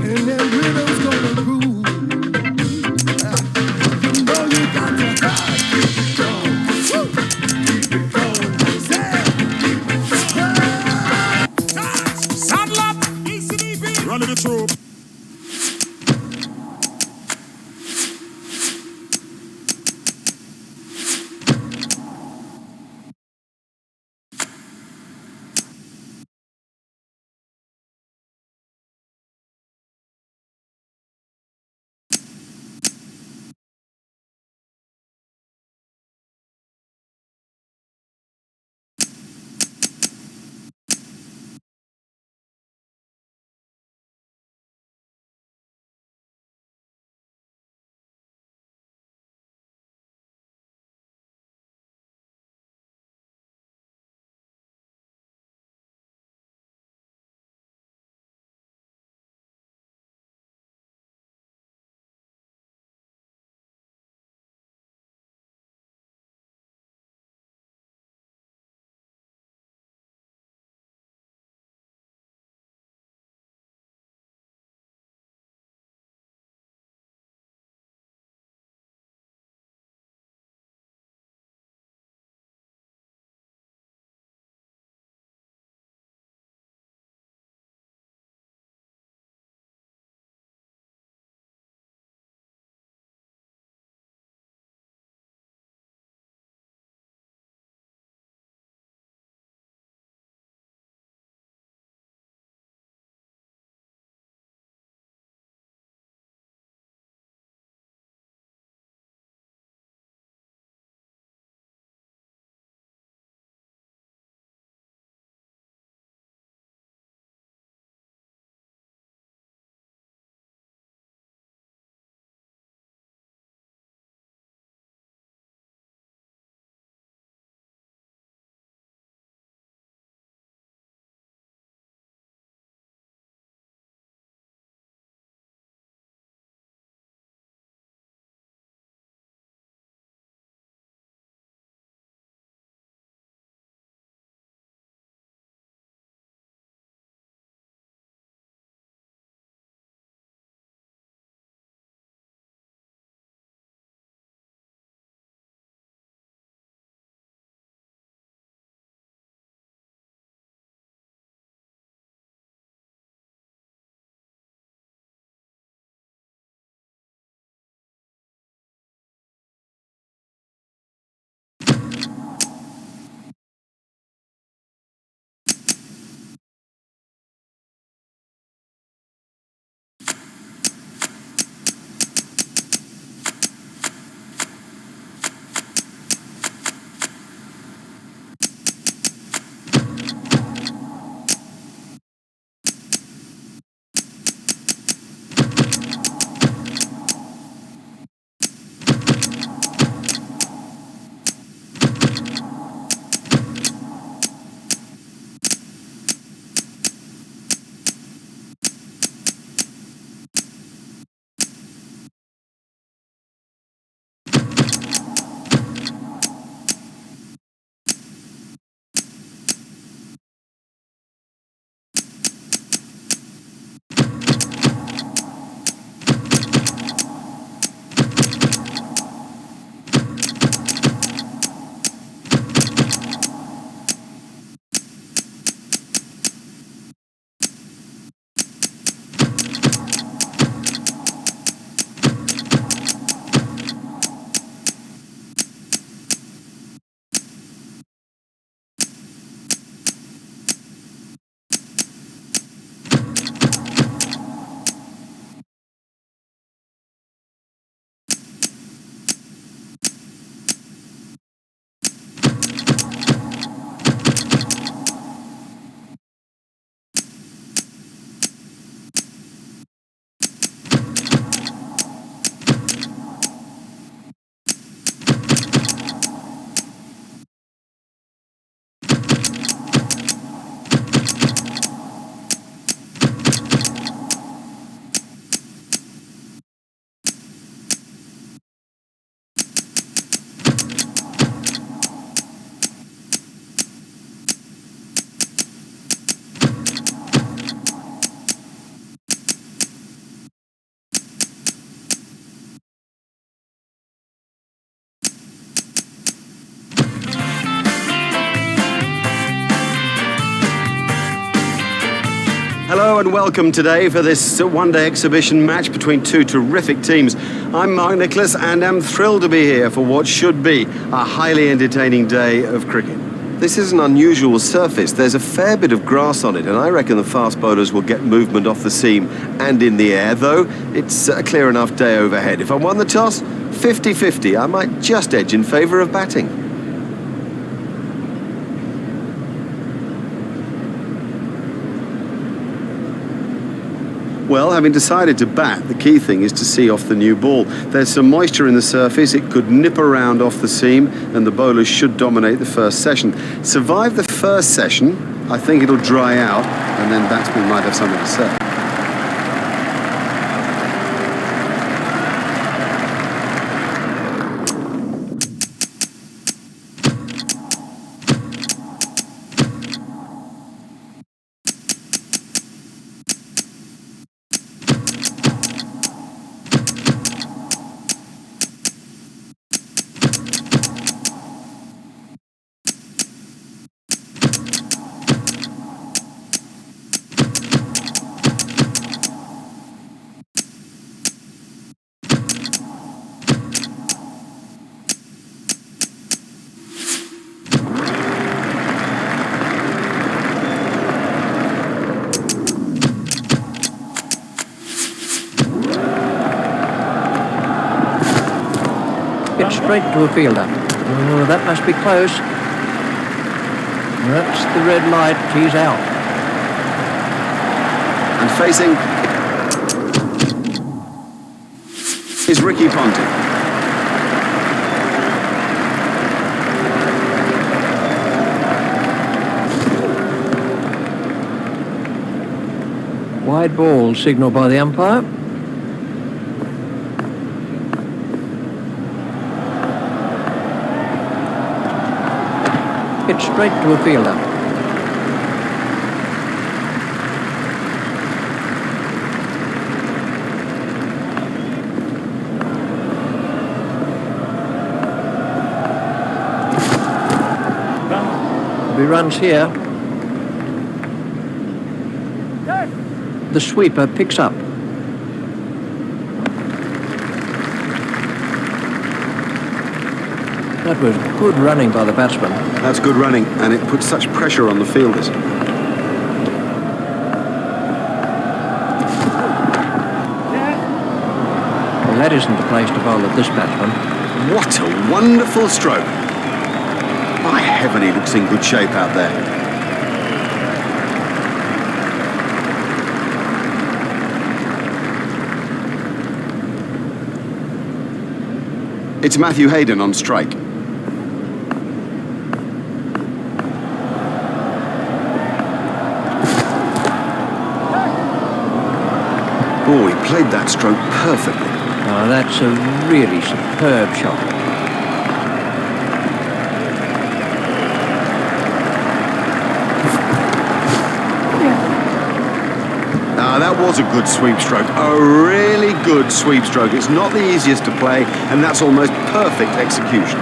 and that rhythm's gonna groove. You know you got to keep it going. Woo! Keep it going. Saddle up, ECDB, running the troop. Hello and welcome today for this one-day exhibition match between two terrific teams. I'm Mark Nicholas and am thrilled to be here for what should be a highly entertaining day of cricket. This is an unusual surface. There's a fair bit of grass on it, and I reckon the fast bowlers will get movement off the seam and in the air, though it's a clear enough day overhead. If I won the toss, 50-50, I might just edge in favour of batting. Well, having decided to bat, the key thing is to see off the new ball. There's some moisture in the surface, it could nip around off the seam, and the bowlers should dominate the first session. Survive the first session, I think it'll dry out, and then batsmen might have something to say. Hit straight to a fielder. Oh, that must be close. That's the red light. He's out. And facing is Ricky Ponting. Wide ball signalled by the umpire. Hit straight to a fielder. There'll be runs here. The sweeper picks up. That was good running by the batsman. That's good running, and it puts such pressure on the fielders. Well, that isn't the place to bowl at this batsman. What a wonderful stroke. By heaven, he looks in good shape out there. It's Matthew Hayden on strike. Oh, he played that stroke perfectly. Oh, that's a really superb shot. That was a good sweep stroke, a really good sweep stroke. It's not the easiest to play, and that's almost perfect execution.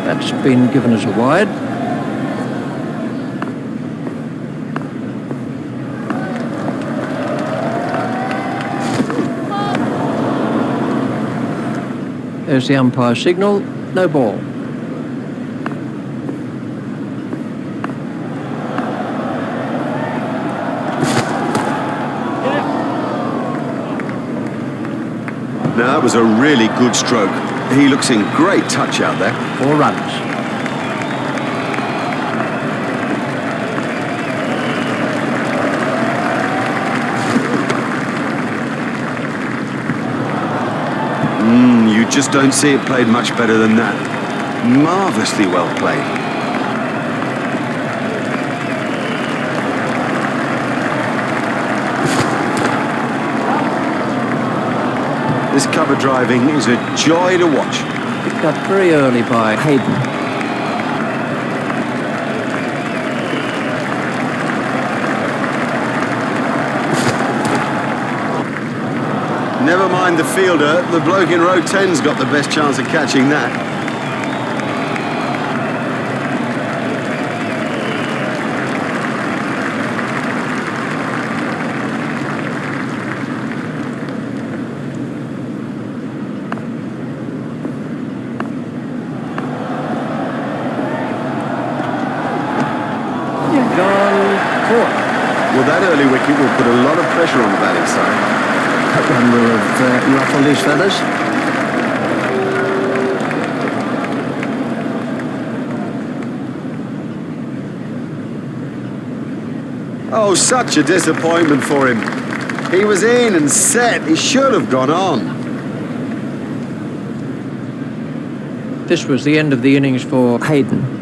That's been given as a wide. There's the umpire signal, no ball. Now that was a really good stroke. He looks in great touch out there. 4 runs. You just don't see it played much better than that. Marvellously well played. This cover driving is a joy to watch. Picked up very early by Hayden. Never mind the fielder, the bloke in row 10's got the best chance of catching that. Gone caught. Well, that early wicket will put a lot of pressure on the batting side. That one will have ruffled his feathers. Oh, such a disappointment for him. He was in and set. He should have gone on. This was the end of the innings for Hayden.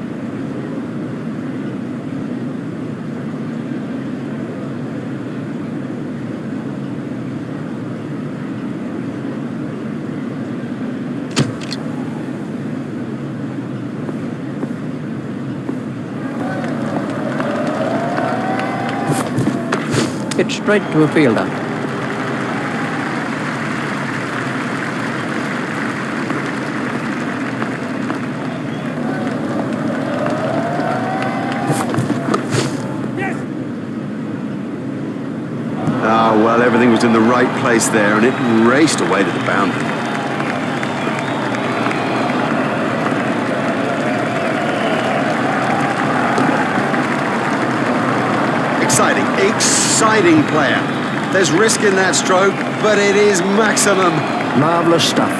Hit straight to a fielder. Ah, well, everything was in the right place there, and it raced away to the boundary. Exciting player. There's risk in that stroke, but it is maximum. Marvellous stuff.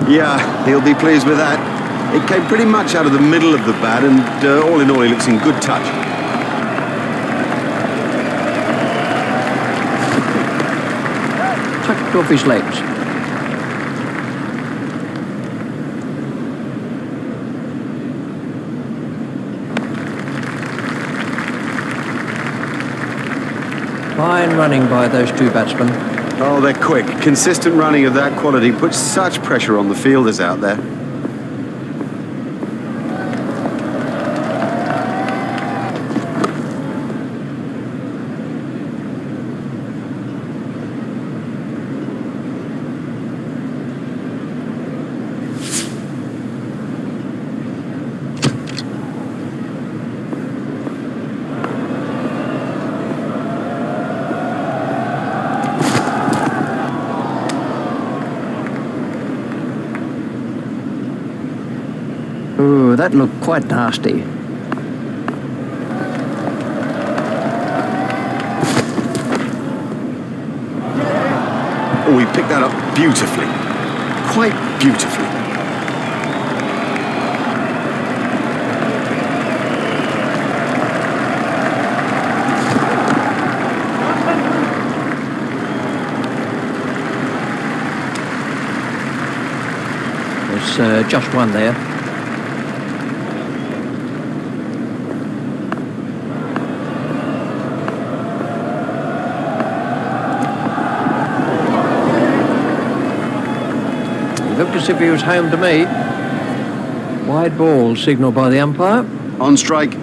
Yeah, he'll be pleased with that. It came pretty much out of the middle of the bat, and all in all, he looks in good touch. Tucked off his legs. Fine running by those two batsmen. Oh, they're quick. Consistent running of that quality puts such pressure on the fielders out there. Ooh, that looked quite nasty. Oh, he picked that up beautifully. Quite beautifully. There's just one there. Looked as if he was home to me. Wide ball signalled by the umpire. On strike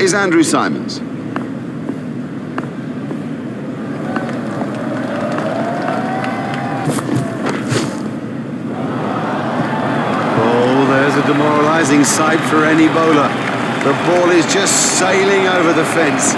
is Andrew Simons. Oh, there's a demoralising sight for any bowler. The ball is just sailing over the fence.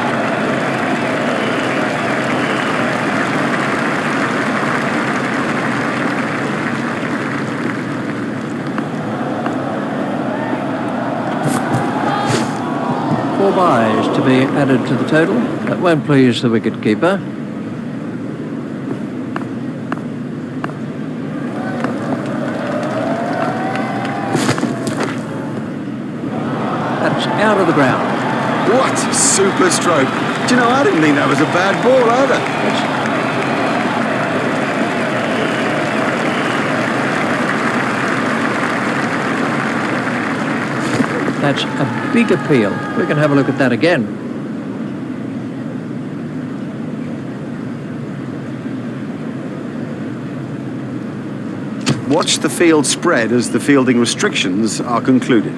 Four byes to be added to the total. That won't please the wicket-keeper. That's out of the ground. What a super stroke. Do you know, I didn't think that was a bad ball either. That's a big appeal. We can have a look at that again. Watch the field spread as the fielding restrictions are concluded.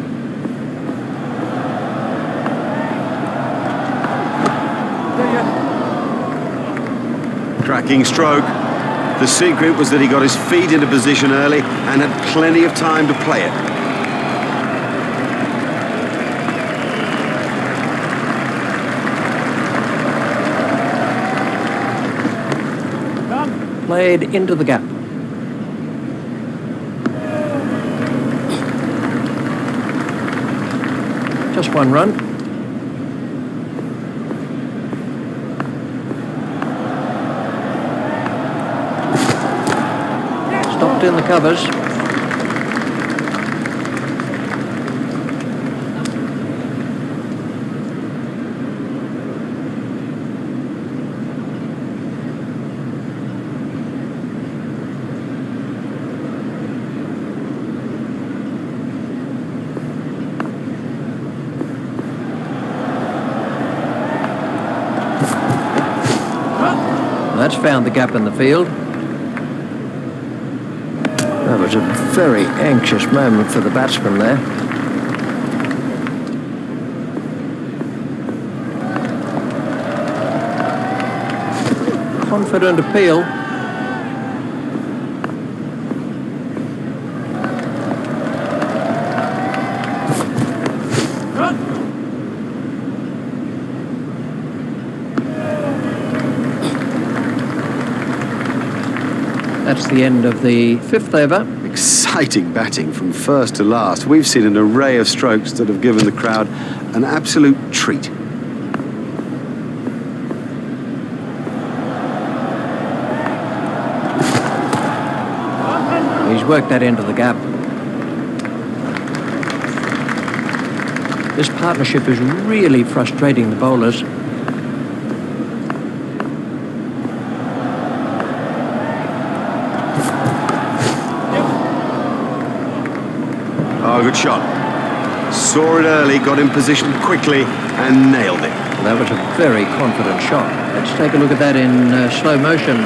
Cracking stroke. The secret was that he got his feet into position early and had plenty of time to play it. Played into the gap. Just one run. Stopped in the covers. That's found the gap in the field. That was a very anxious moment for the batsman there. Confident appeal. That's the end of the fifth over. Exciting batting from first to last. We've seen an array of strokes that have given the crowd an absolute treat. He's worked that into the gap. This partnership is really frustrating the bowlers. Oh, good shot. Saw it early, got in position quickly and nailed it. That was a very confident shot. Let's take a look at that in slow motion.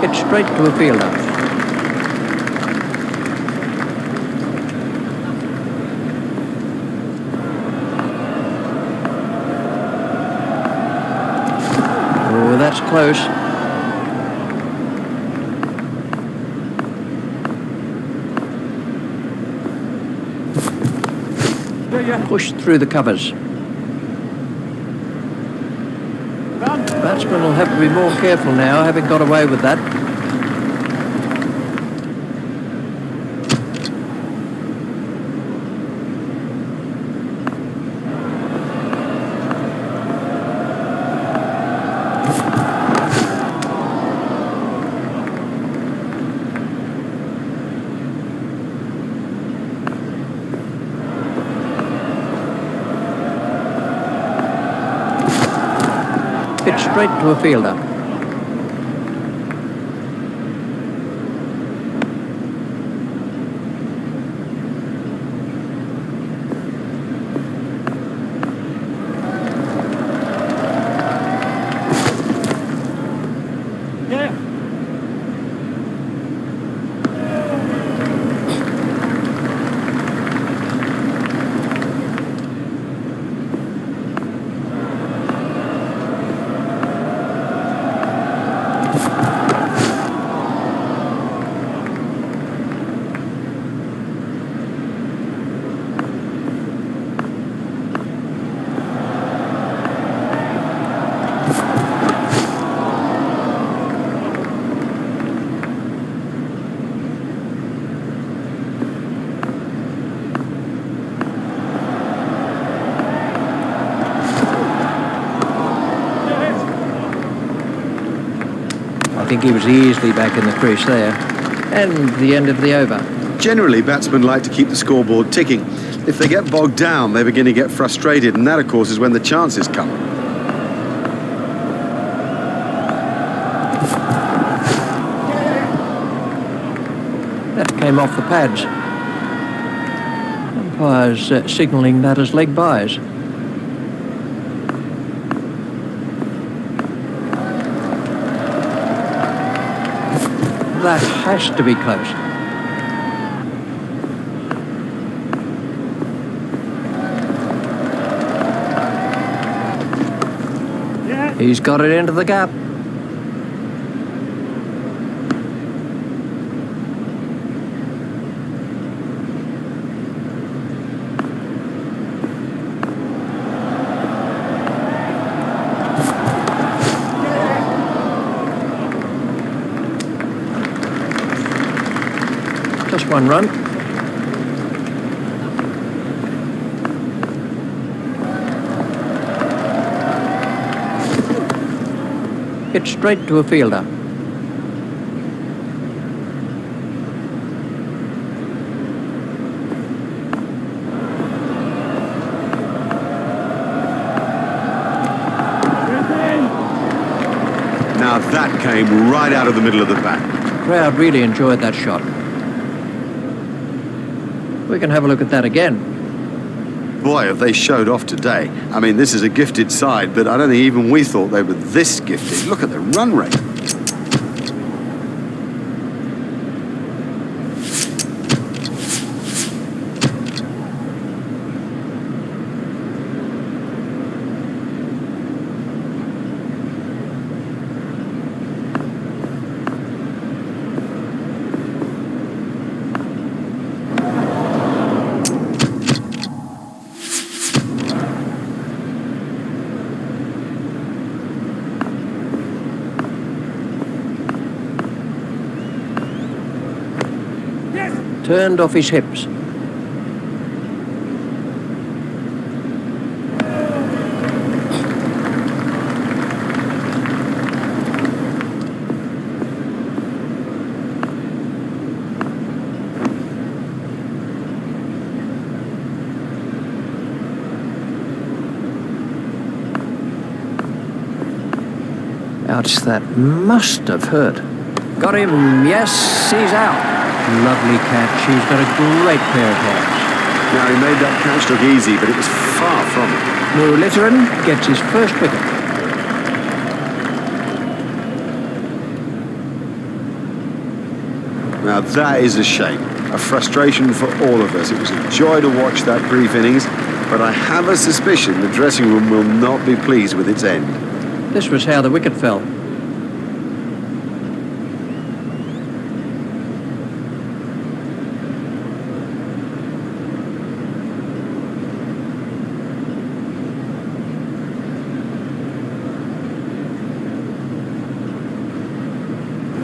Hit straight to a fielder. Oh, that's close. Pushed through the covers. Batsman will have to be more careful now, having got away with that. Hit straight to a fielder. think he was easily back in the crease there. And the end of the over. Generally, batsmen like to keep the scoreboard ticking. If they get bogged down, they begin to get frustrated, and that, of course, is when the chances come. That came off the pads. Umpire's signalling that as leg byes. That has to be close. He's got it into the gap. Just one run. Hit straight to a fielder. Now that came right out of the middle of the bat. The crowd really enjoyed that shot. We can have a look at that again. Boy, have they showed off today. I mean, this is a gifted side, but I don't think even we thought they were this gifted. Look at the run rate. Turned off his hips. Ouch, that must have hurt. Got him, yes, he's out. Lovely catch, he's got a great pair of hands. Now, he made that catch look easy, but it was far from it. Litteran gets his first wicket. Now, that is a shame. A frustration for all of us. It was a joy to watch that brief innings, but I have a suspicion the dressing room will not be pleased with its end. This was how the wicket fell.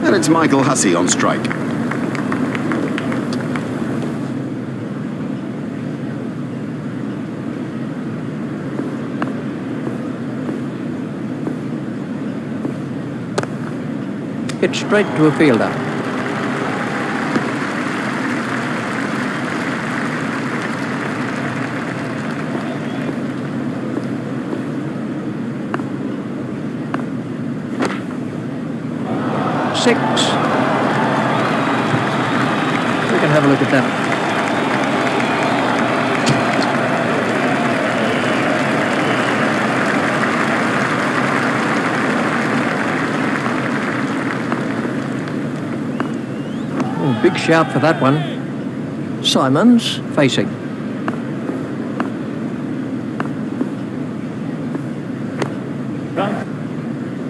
And it's Michael Hussey on strike. Hit straight to a fielder. Six. We can have a look at that. Oh, big shout for that one. Simons facing.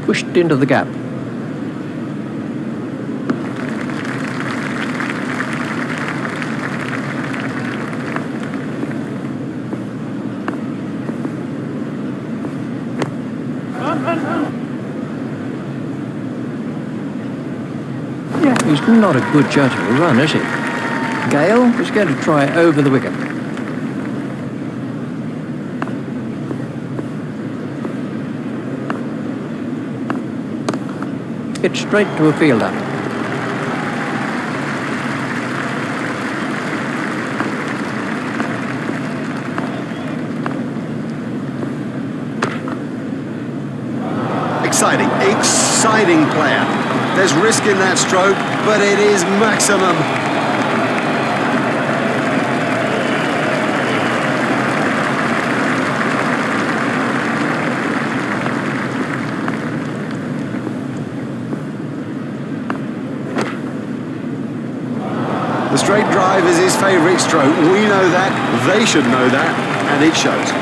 Pushed into the gap. He's not a good judge of a run, is he? Gale is going to try over the wicket. Hit straight to a fielder. Exciting player. There's risk in that stroke, but it is maximum. The straight drive is his favourite stroke. We know that, they should know that, and it shows.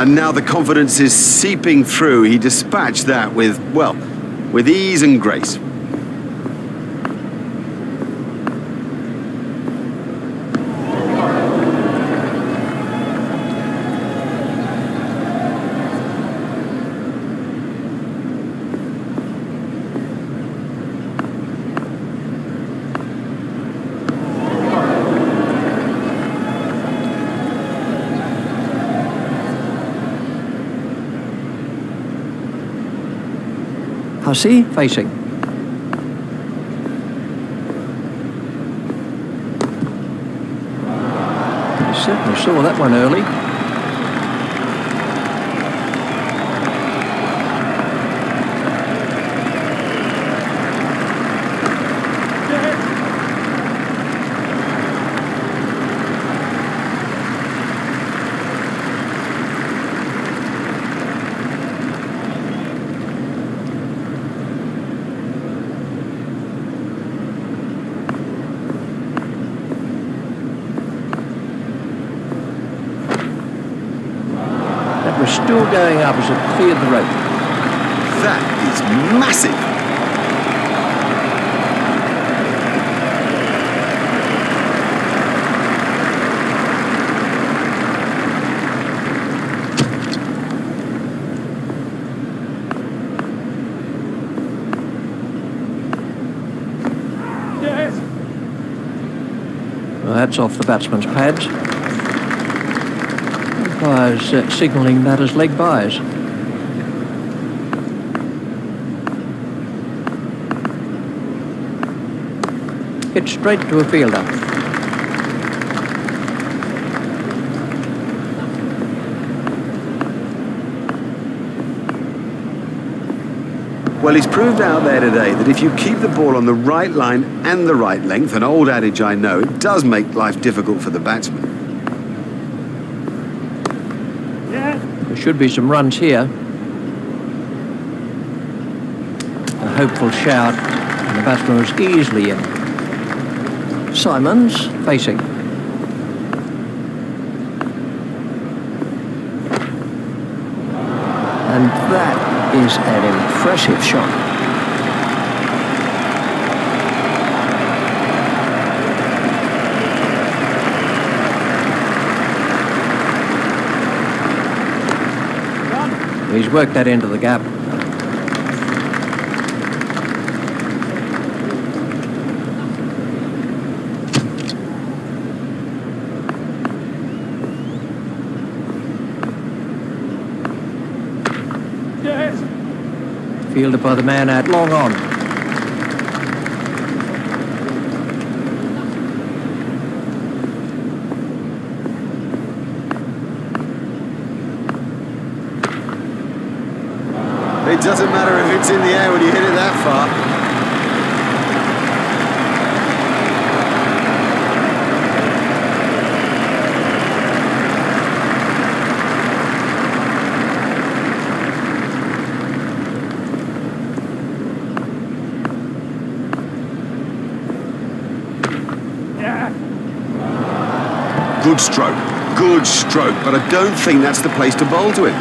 And now the confidence is seeping through. He dispatched that with, well, with ease and grace. Hussey facing. He certainly saw that one early. We're still going up as it cleared the rope. That is massive. Yes. Well, that's off the batsman's pads. Umpires signalling that as leg byes. Hit straight to a fielder. Well, he's proved out there today that if you keep the ball on the right line and the right length, an old adage I know, it does make life difficult for the batsman. There should be some runs here. A hopeful shout, and the batsman was easily in. Simons facing. And that is an impressive shot. He's worked that into the gap. Yes. Fielded by the man out long on. It doesn't matter if it's in the air when you hit it that far. Good stroke, but I don't think that's the place to bowl to him.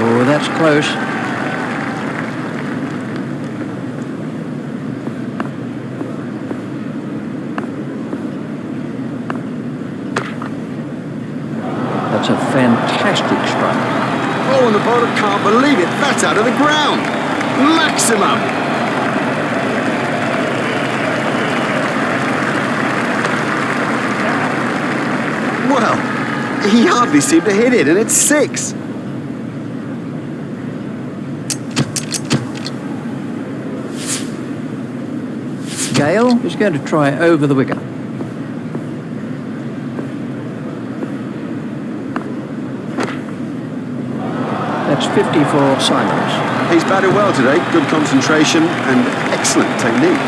Oh, that's close. That's a fantastic strike. Oh, and the bowler can't believe it. That's out of the ground. Maximum! Well, he hardly seemed to hit it, and it's 6. Gale is going to try over the wicket. That's 50 for Simons. He's batted well today, good concentration and excellent technique.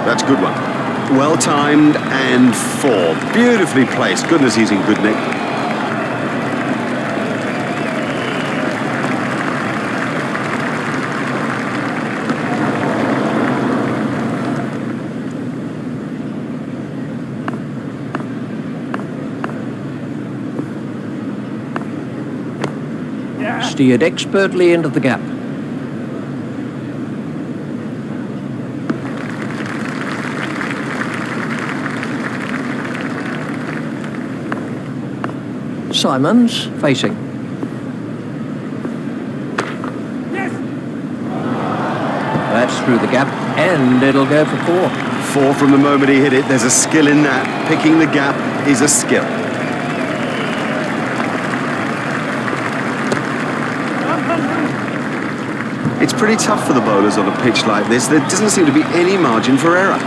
That's a good one. Well timed and 4. Beautifully placed. Goodness, he's in good nick. Steered expertly into the gap. Simons facing. Yes. That's through the gap, and it'll go for 4. 4 from the moment he hit it. There's a skill in that. Picking the gap is a skill. It's pretty tough for the bowlers on a pitch like this. There doesn't seem to be any margin for error.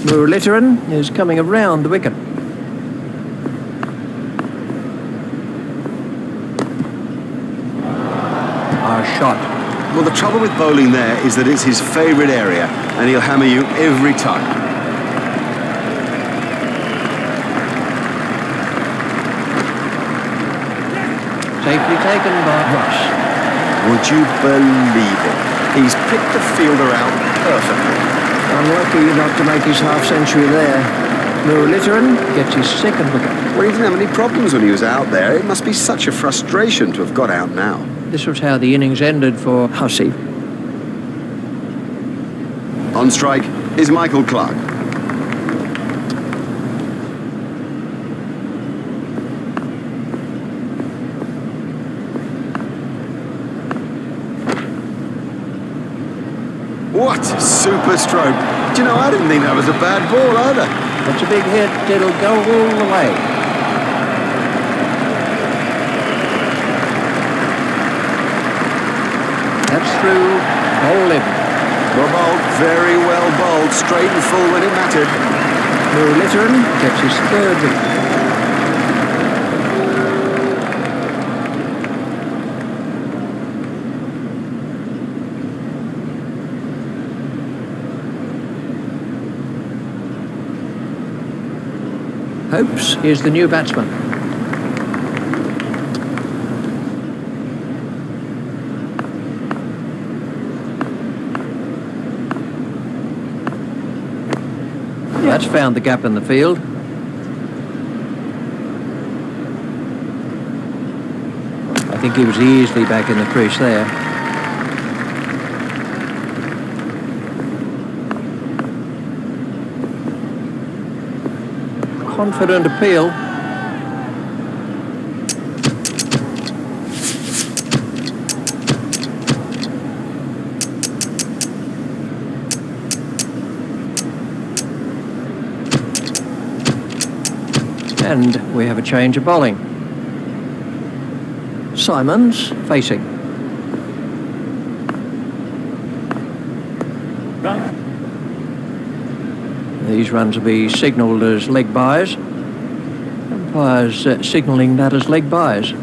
Muralitharan is coming around the wicket. Shot. Well, the trouble with bowling there is that it's his favourite area, and he'll hammer you every time. Safely taken by Ross. Would you believe it? He's picked the fielder out perfectly. Unlucky not to make his half-century there. Muralitharan gets his second wicket. Well, he didn't have any problems when he was out there. It must be such a frustration to have got out now. This was how the innings ended for Hussey. On strike is Michael Clarke. What a super stroke. Do you know, I didn't think that was a bad ball either. It's a big hit. It'll go all the way. That's through, all in. Well bowled, very well bowled, straight and full when it mattered. Muralitharan gets his third wicket. Hopes is the new batsman. That's found the gap in the field. I think he was easily back in the crease there. Confident appeal. And we have a change of bowling. Simons facing. Run. These runs will be signalled as leg byes. Umpires signalling that as leg byes.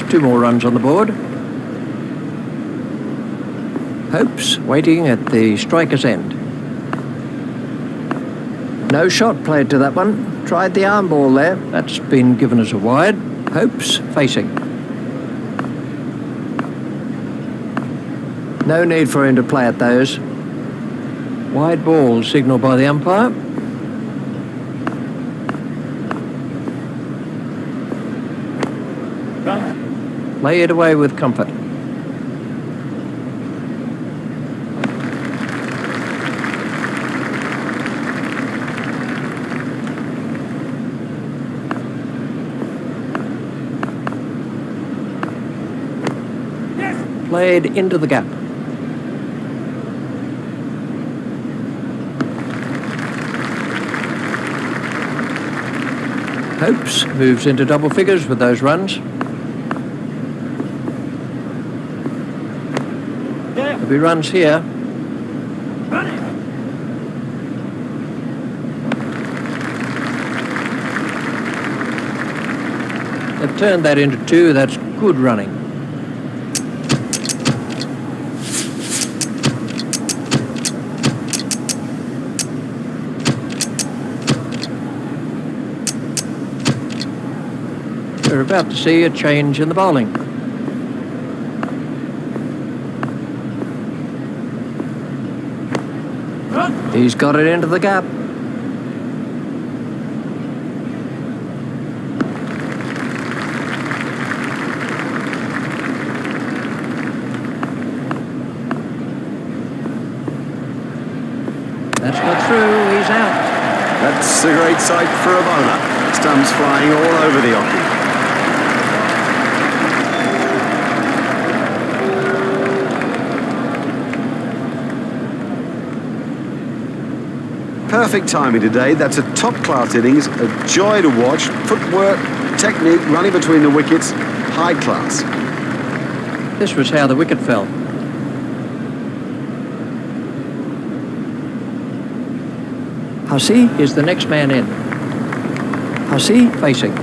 2 more runs on the board. Hopes waiting at the striker's end. No shot played to that one. Tried the arm ball there. That's been given as a wide. Hopes facing. No need for him to play at those. Wide ball signalled by the umpire. Play it away with comfort. Played into the gap. Hopes moves into double figures with those runs. There'll be runs here. They've turned that into 2. That's good running. We're about to see a change in the bowling. He's got it into the gap. That's got through, he's out. That's a great sight for a bowler. Stumps flying all over the off. Perfect timing today. That's a top-class innings, a joy to watch. Footwork, technique, running between the wickets, high class. This was how the wicket fell. Hussey is the next man in. Hussey facing.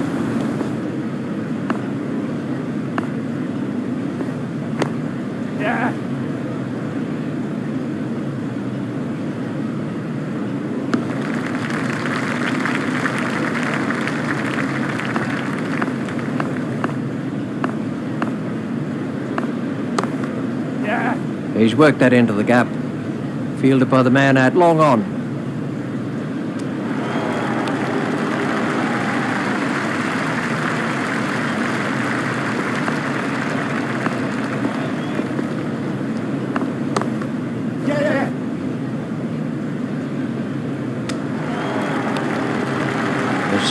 He's worked that into the gap. Fielded by the man out long on.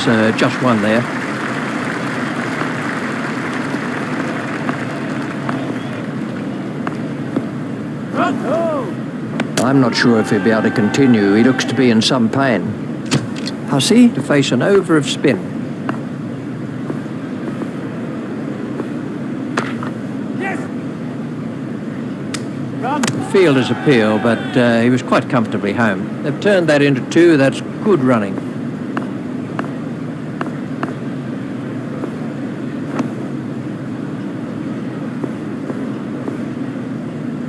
There's just one there. I'm not sure if he'll be able to continue. He looks to be in some pain. Hussey to face an over of spin. The fielder's appeal, but he was quite comfortably home. They've turned that into 2. That's good running.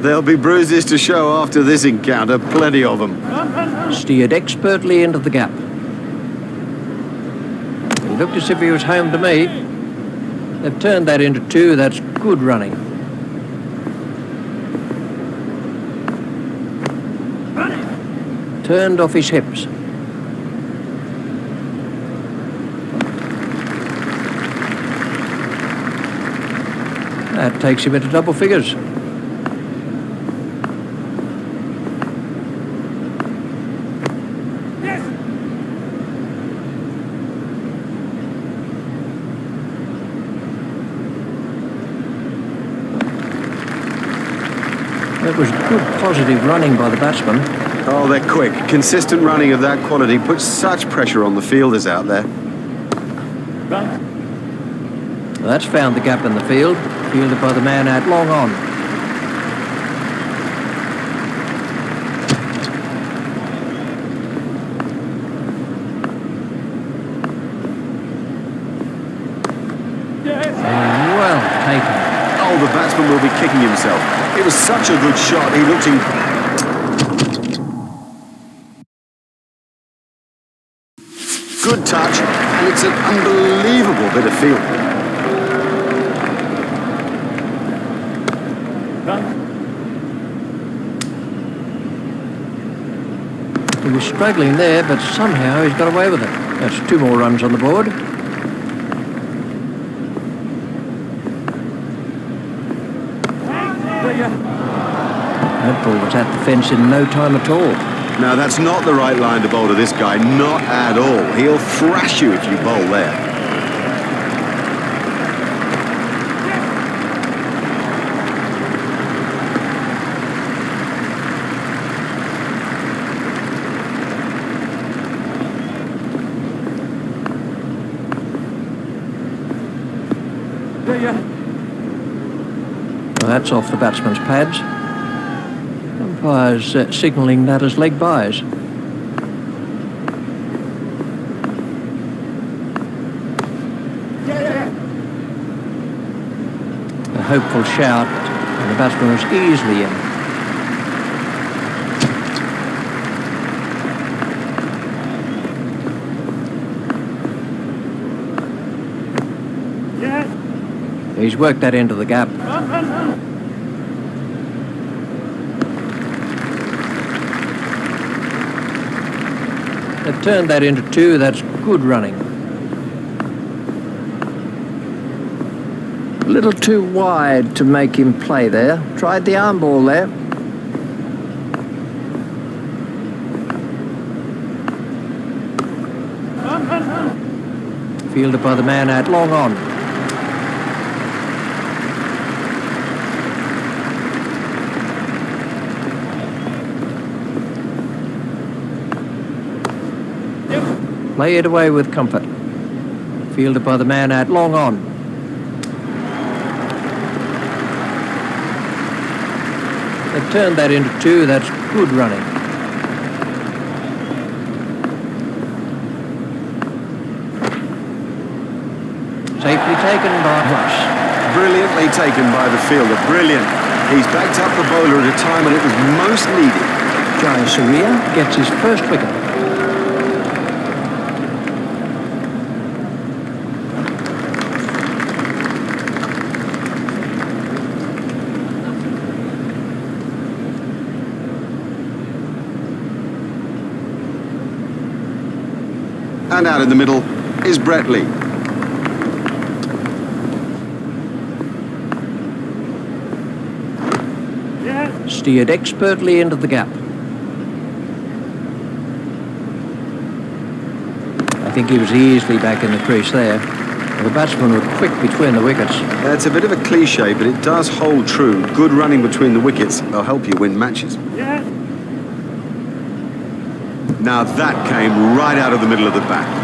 There'll be bruises to show after this encounter, plenty of them. Steered expertly into the gap. He looked as if he was home to me. They've turned that into 2. That's good running. Turned off his hips. That takes him into double figures. It was good, positive running by the batsman. Oh, they're quick. Consistent running of that quality puts such pressure on the fielders out there. Well, that's found the gap in the field. Fielded by the man out long on. Well will be kicking himself. It was such a good shot. He looked in. Good touch, and it's an unbelievable bit of fielding. He was struggling there, but somehow he's got away with it. That's 2 more runs on the board. That ball was at the fence in no time at all. Now, that's not the right line to bowl to this guy, not at all. He'll thrash you if you bowl there. Well, that's off the batsman's pads. Umpire's signalling that as leg byes. A hopeful shout, and the batsman was easily in. He's worked that into the gap. They've turned that into 2. That's good running. A little too wide to make him play there. Tried the arm ball there. Fielded by the man out long on. Play it away with comfort. Fielded by the man out long on. They've turned that into 2. That's good running. Safely taken by Rush. Brilliantly taken by the fielder. Brilliant. He's backed up the bowler at a time when it was most needed. Jayasuriya gets his first wicket. And out in the middle is Brett Lee. Steered expertly into the gap. I think he was easily back in the crease there. The batsmen were quick between the wickets. It's a bit of a cliche, but it does hold true. Good running between the wickets will help you win matches. Now that came right out of the middle of the bat.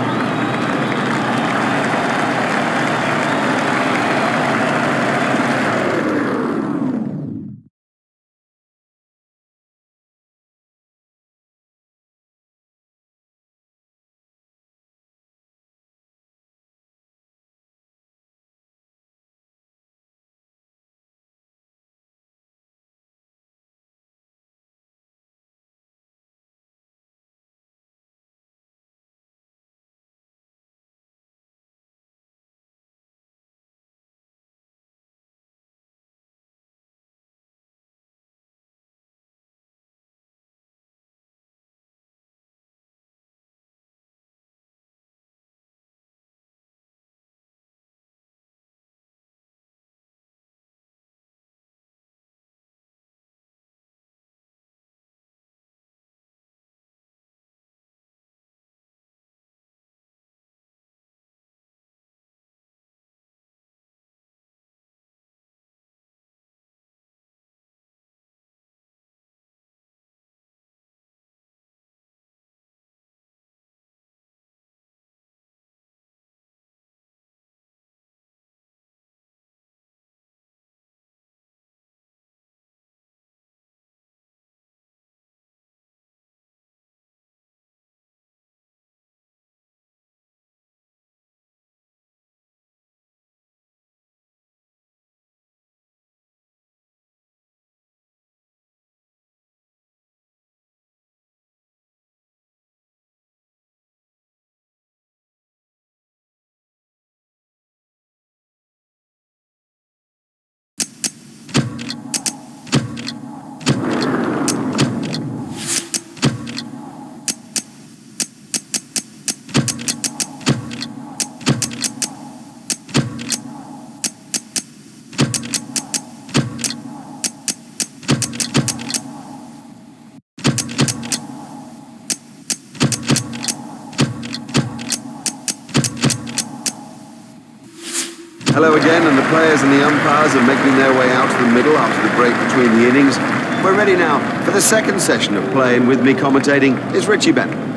Hello again, and the players and the umpires are making their way out to the middle after the break between the innings. We're ready now for the second session of play, and with me commentating is Richie Bennett.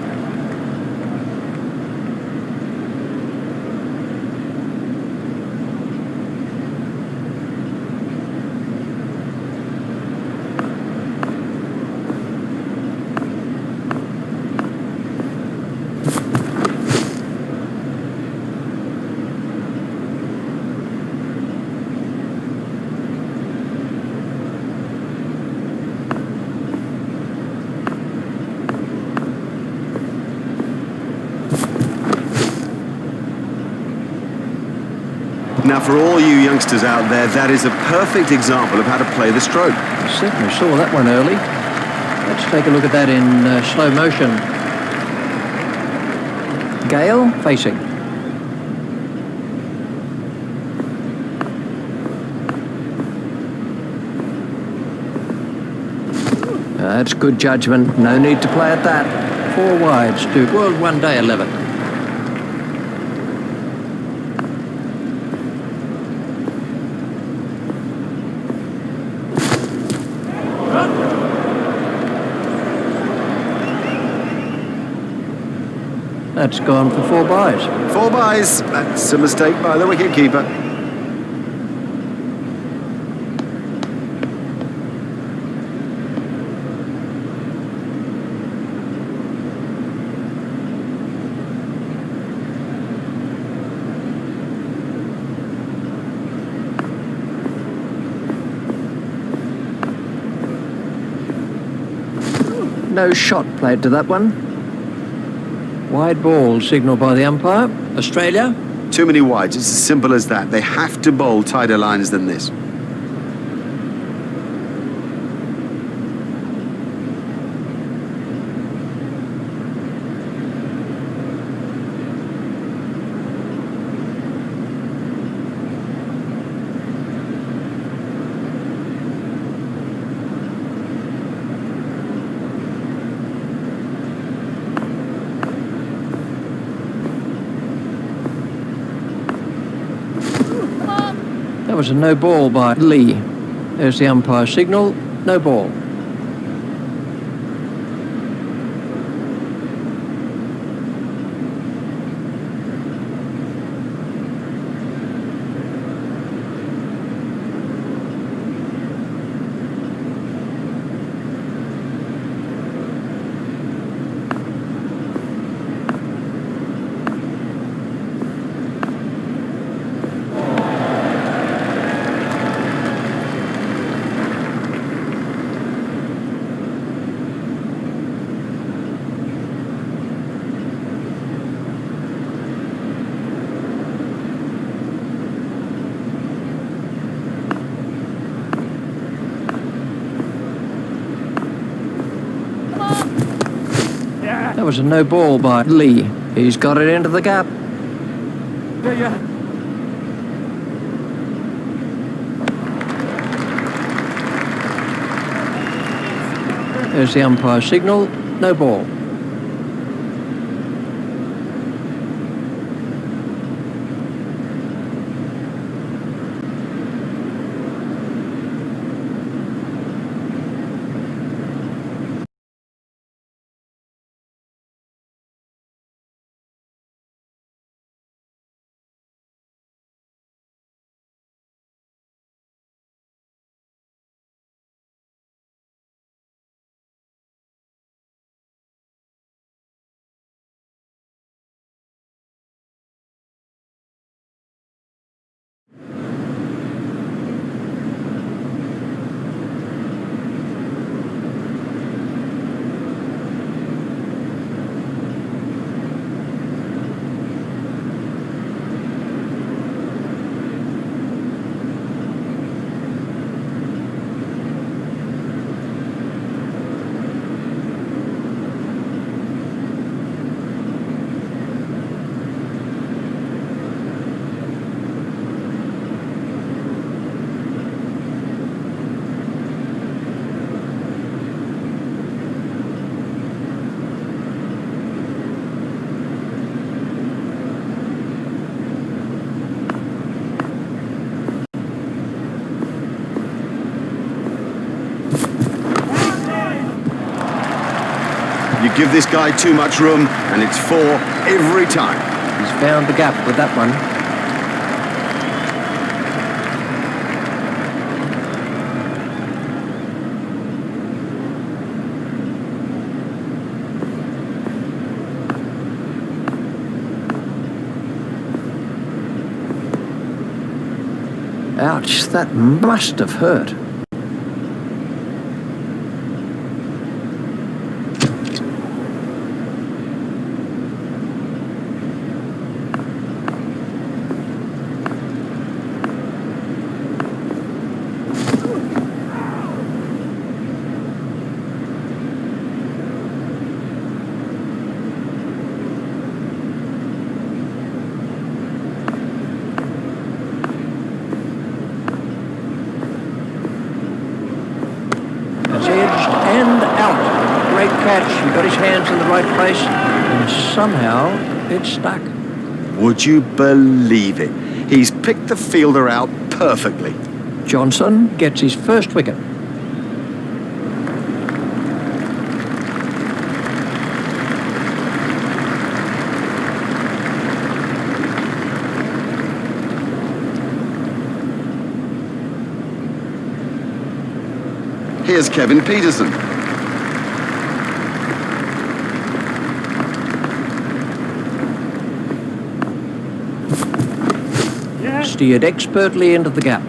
Now, for all you youngsters out there, that is a perfect example of how to play the stroke. I certainly saw that one early. Let's take a look at that in slow motion. Gale facing. That's good judgment. No need to play at that. 4 wides to World One Day 11. That's gone for 4 byes. 4 byes. That's a mistake by the wicket-keeper. No shot played to that one. Wide ball signalled by the umpire. Australia. Too many wides. It's as simple as that. They have to bowl tighter lines than this. That was a no ball by Lee. There's the umpire signal. No ball. That was a no ball by Lee. He's got it into the gap. There's the umpire signal. No ball. give this guy too much room, and it's 4 every time. He's found the gap with that one. Ouch, that must have hurt. It's edged and out. Great catch. He got his hands in the right place, and somehow it stuck. Would you believe it? He's picked the fielder out perfectly. Johnson gets his first wicket. Here's Kevin Peterson. Steered expertly into the gap.